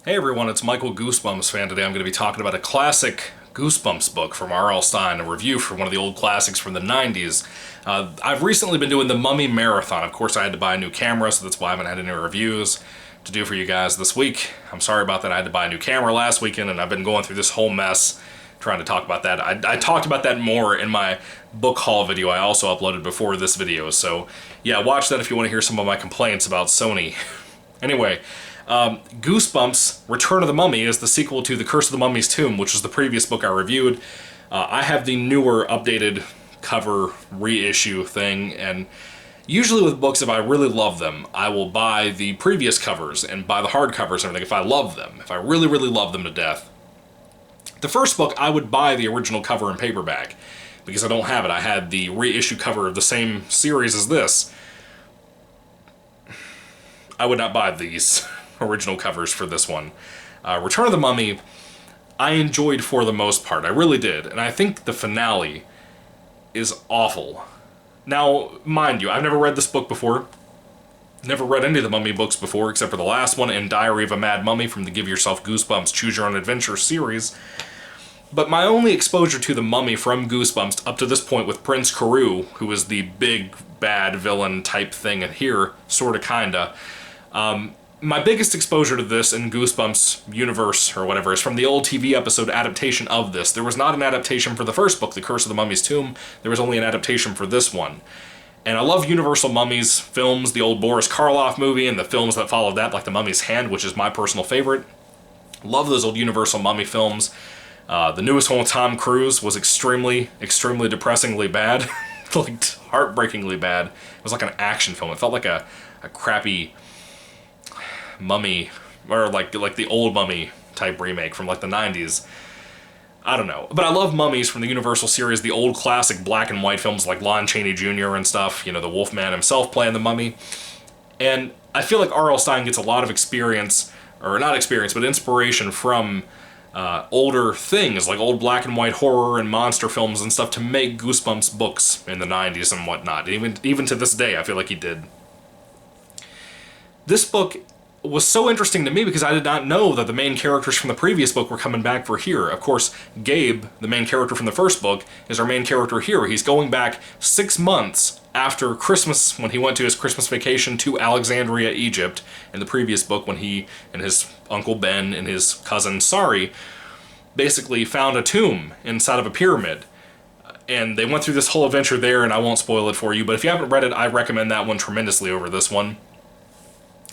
Hey everyone, it's Michael GoosebumpsFan. Today I'm going to be talking about a classic Goosebumps book from R.L. Stine, a review for one of the old classics from the 90s. I've recently been doing the Mummy Marathon. Of course, I had to buy a new camera, so that's why I haven't had any reviews to do for you guys this week. I'm sorry about that. I had to buy a new camera last weekend, and I've been going through this whole mess trying to talk about that. I talked about that more in my book haul video I also uploaded before this video, so yeah, watch that if you want to hear some of my complaints about Sony. Anyway, Goosebumps Return of the Mummy is the sequel to The Curse of the Mummy's Tomb, which was the previous book I reviewed. I have the newer, updated cover reissue thing, and usually with books, if I really love them, I will buy the previous covers and buy the hardcovers and everything if I love them, if I really, really love them to death. The first book, I would buy the original cover in paperback, because I don't have it. I had the reissue cover of the same series as this. I would not buy these original covers for this one. Return of the Mummy, I enjoyed for the most part. I really did. And I think the finale is awful. Now, mind you, I've never read this book before. Never read any of the Mummy books before, except for the last one and Diary of a Mad Mummy from the Give Yourself Goosebumps Choose Your Own Adventure series. But my only exposure to the Mummy from Goosebumps up to this point with Prince Carew, who is the big, bad villain type thing here, sorta, kinda, my biggest exposure to this in Goosebumps universe, or whatever, is from the old TV episode adaptation of this. There was not an adaptation for the first book, The Curse of the Mummy's Tomb. There was only an adaptation for this one. And I love Universal Mummies films, the old Boris Karloff movie, and the films that followed that, like The Mummy's Hand, which is my personal favorite. Love those old Universal Mummy films. The newest one with Tom Cruise was extremely, extremely depressingly bad. Like, heartbreakingly bad. It was like an action film. It felt like a crappy Mummy, or like the old Mummy type remake from like the 90s. I don't know. But I love mummies from the Universal series, the old classic black and white films like Lon Chaney Jr. and stuff, you know, the Wolfman himself playing the mummy. And I feel like R.L. Stine gets a lot of experience, or not experience, but inspiration from older things, like old black and white horror and monster films and stuff to make Goosebumps books in the 90s and whatnot. Even to this day, I feel like he did. This book was so interesting to me because I did not know that the main characters from the previous book were coming back for here. Of course, Gabe, the main character from the first book, is our main character here. He's going back 6 months after Christmas, when he went to his Christmas vacation to Alexandria, Egypt, in the previous book, when he and his Uncle Ben and his cousin Sari basically found a tomb inside of a pyramid. And they went through this whole adventure there, and I won't spoil it for you, but if you haven't read it, I recommend that one tremendously over this one.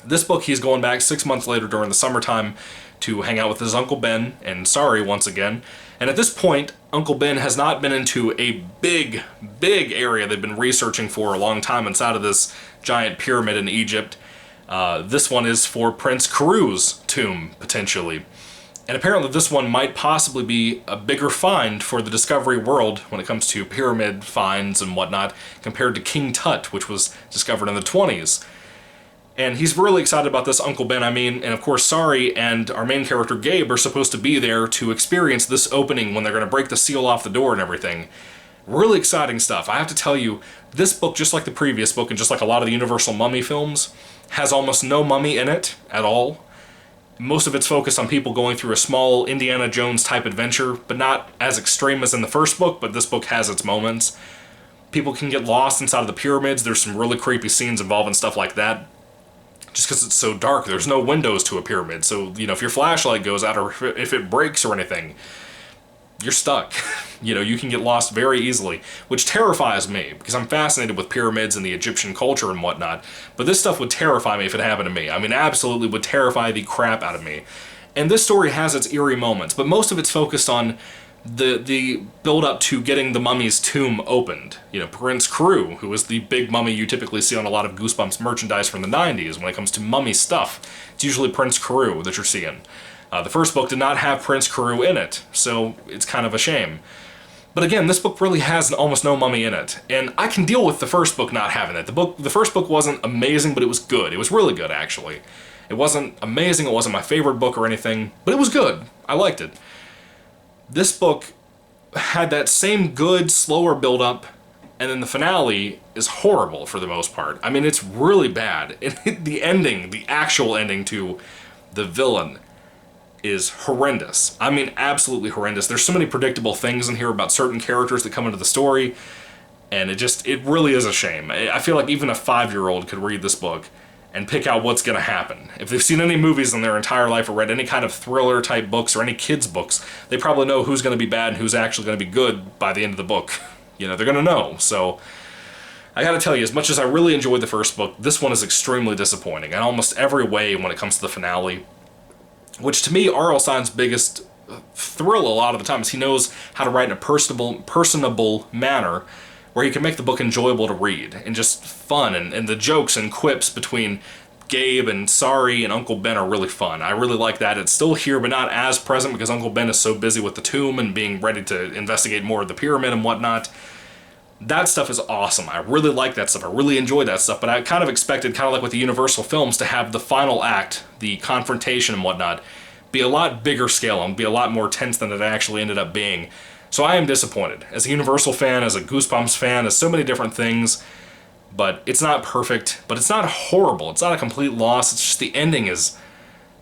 This book, he's going back 6 months later during the summertime to hang out with his Uncle Ben and Sari once again. And at this point, Uncle Ben has not been into a big, big area they've been researching for a long time inside of this giant pyramid in Egypt. This one is for Prince Carew's tomb, potentially. And apparently this one might possibly be a bigger find for the Discovery world when it comes to pyramid finds and whatnot, compared to King Tut, which was discovered in the 20s. And he's really excited about this, Uncle Ben, and of course Sari and our main character Gabe are supposed to be there to experience this opening when they're going to break the seal off the door and everything. Really exciting stuff. I have to tell you, this book, just like the previous book and just like a lot of the Universal Mummy films, has almost no mummy in it at all. Most of it's focused on people going through a small Indiana Jones type adventure, but not as extreme as in the first book, but this book has its moments. People can get lost inside of the pyramids. There's some really creepy scenes involving stuff like that. Just because it's so dark, there's no windows to a pyramid, so, you know, if your flashlight goes out or if it breaks or anything, you're stuck. You know, you can get lost very easily, which terrifies me, because I'm fascinated with pyramids and the Egyptian culture and whatnot, but this stuff would terrify me if it happened to me. I mean, absolutely would terrify the crap out of me. And this story has its eerie moments, but most of it's focused on the build-up to getting the mummy's tomb opened. You know, Prince Carew, who is the big mummy you typically see on a lot of Goosebumps merchandise from the 90s when it comes to mummy stuff. It's usually Prince Carew that you're seeing. The first book did not have Prince Carew in it, so it's kind of a shame. But again, this book really has almost no mummy in it, and I can deal with the first book not having it. The first book wasn't amazing, but it was good. It was really good, actually. It wasn't amazing, it wasn't my favorite book or anything, but it was good. I liked it. This book had that same good, slower build-up, and then the finale is horrible for the most part. I mean, it's really bad. The ending, the actual ending to the villain, is horrendous. I mean, absolutely horrendous. There's so many predictable things in here about certain characters that come into the story, and it really is a shame. I feel like even a 5-year-old could read this book and pick out what's going to happen. If they've seen any movies in their entire life or read any kind of thriller-type books or any kids' books, they probably know who's going to be bad and who's actually going to be good by the end of the book. You know, they're going to know. So, I gotta tell you, as much as I really enjoyed the first book, this one is extremely disappointing in almost every way when it comes to the finale. Which, to me, R.L. Stine's biggest thrill a lot of the time is he knows how to write in a personable manner where he can make the book enjoyable to read and just fun, and the jokes and quips between Gabe and Sari and Uncle Ben are really fun. I really like that. It's still here, but not as present because Uncle Ben is so busy with the tomb and being ready to investigate more of the pyramid and whatnot. That stuff is awesome. I really like that stuff. I really enjoy that stuff, but I kind of expected, kind of like with the Universal films, to have the final act, the confrontation and whatnot, be a lot bigger scale and be a lot more tense than it actually ended up being. So I am disappointed. As a Universal fan, as a Goosebumps fan, as so many different things, but it's not perfect, but it's not horrible. It's not a complete loss. It's just the ending is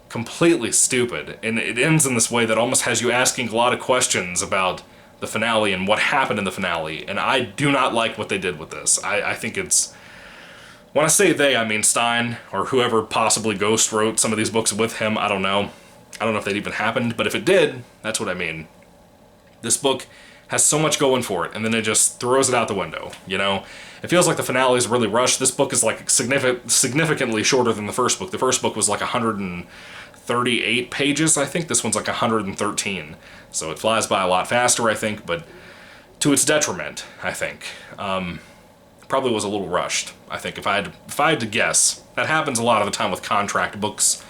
completely stupid, and it ends in this way that almost has you asking a lot of questions about the finale and what happened in the finale, and I do not like what they did with this. I think it's... When I say they, I mean Stine, or whoever possibly ghost wrote some of these books with him. I don't know. I don't know if that even happened, but if it did, that's what I mean. This book has so much going for it, and then it just throws it out the window, you know? It feels like the finale is really rushed. This book is like significantly shorter than the first book. The first book was like 138 pages, I think. This one's like 113. So it flies by a lot faster, I think, but to its detriment, I think. Probably was a little rushed, I think, if I had to guess. That happens a lot of the time with contract books.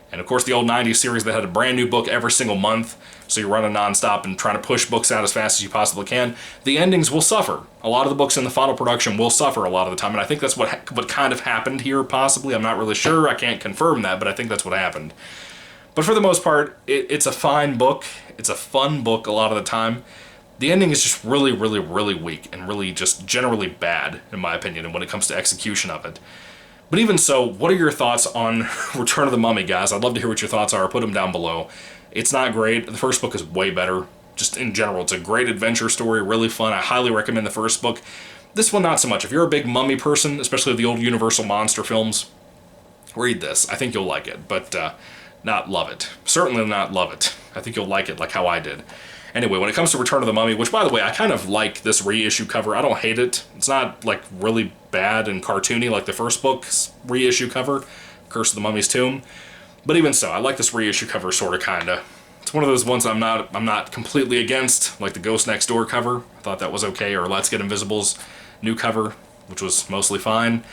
And of course the old 90s series that had a brand new book every single month, so you're running nonstop and trying to push books out as fast as you possibly can, the endings will suffer. A lot of the books in the final production will suffer a lot of the time, and I think that's what kind of happened here, possibly. I'm not really sure, I can't confirm that, but I think that's what happened. But for the most part, it's a fine book. It's a fun book a lot of the time. The ending is just really, really, really weak and really just generally bad, in my opinion, and when it comes to execution of it. But even so, what are your thoughts on Return of the Mummy, guys? I'd love to hear what your thoughts are. Put them down below. It's not great. The first book is way better. Just in general, it's a great adventure story, really fun. I highly recommend the first book. This one, not so much. If you're a big mummy person, especially the old Universal monster films, read this. I think you'll like it, but not love it. Certainly not love it. I think you'll like it like how I did. Anyway, when it comes to Return of the Mummy, which, by the way, I kind of like this reissue cover. I don't hate it. It's not, like, really bad and cartoony like the first book's reissue cover, Curse of the Mummy's Tomb. But even so, I like this reissue cover, sort of, kinda. It's one of those ones I'm not completely against, like the Ghost Next Door cover. I thought that was okay, or Let's Get Invisible's new cover, which was mostly fine.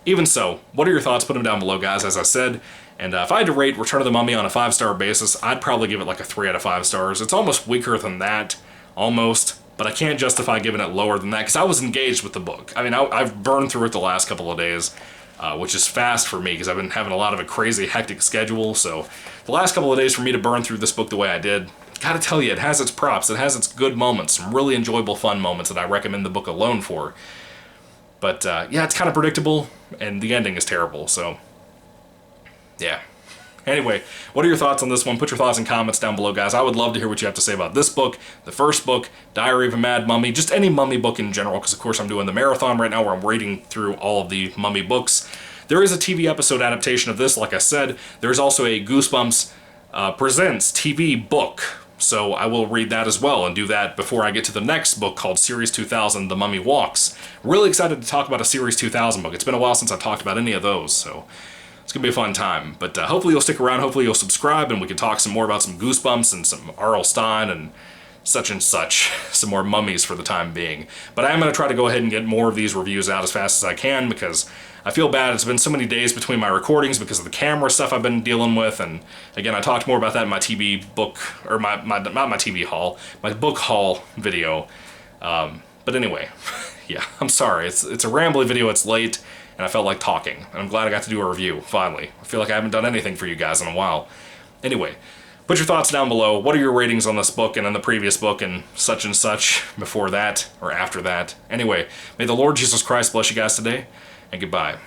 Even so, what are your thoughts? Put them down below, guys, as I said. And if I had to rate Return of the Mummy on a 5-star basis, I'd probably give it like a 3 out of 5 stars. It's almost weaker than that, almost, but I can't justify giving it lower than that because I was engaged with the book. I mean, I've burned through it the last couple of days, which is fast for me because I've been having a lot of a crazy, hectic schedule. So the last couple of days for me to burn through this book the way I did, gotta tell you, it has its props. It has its good moments, some really enjoyable, fun moments that I recommend the book alone for. But yeah, it's kind of predictable, and the ending is terrible, so yeah. Anyway, what are your thoughts on this one? Put your thoughts in comments down below, guys. I would love to hear what you have to say about this book, the first book, Diary of a Mad Mummy, just any mummy book in general, because of course I'm doing the marathon right now where I'm reading through all of the mummy books. There is a TV episode adaptation of this, like I said. There's also a Goosebumps Presents TV book, so I will read that as well and do that before I get to the next book called Series 2000, The Mummy Walks. Really excited to talk about a Series 2000 book. It's been a while since I've talked about any of those, so it's going to be a fun time. But hopefully you'll stick around, hopefully you'll subscribe, and we can talk some more about some Goosebumps and some R.L. Stine and such, some more mummies for the time being. But I am going to try to go ahead and get more of these reviews out as fast as I can because I feel bad. It's been so many days between my recordings because of the camera stuff I've been dealing with, and again, I talked more about that in my TV book, or not my TV haul, my book haul video. But anyway, yeah, I'm sorry. It's a rambly video, it's late, and I felt like talking. And I'm glad I got to do a review, finally. I feel like I haven't done anything for you guys in a while. Anyway, put your thoughts down below. What are your ratings on this book and on the previous book and such before that or after that? Anyway, may the Lord Jesus Christ bless you guys today, and goodbye.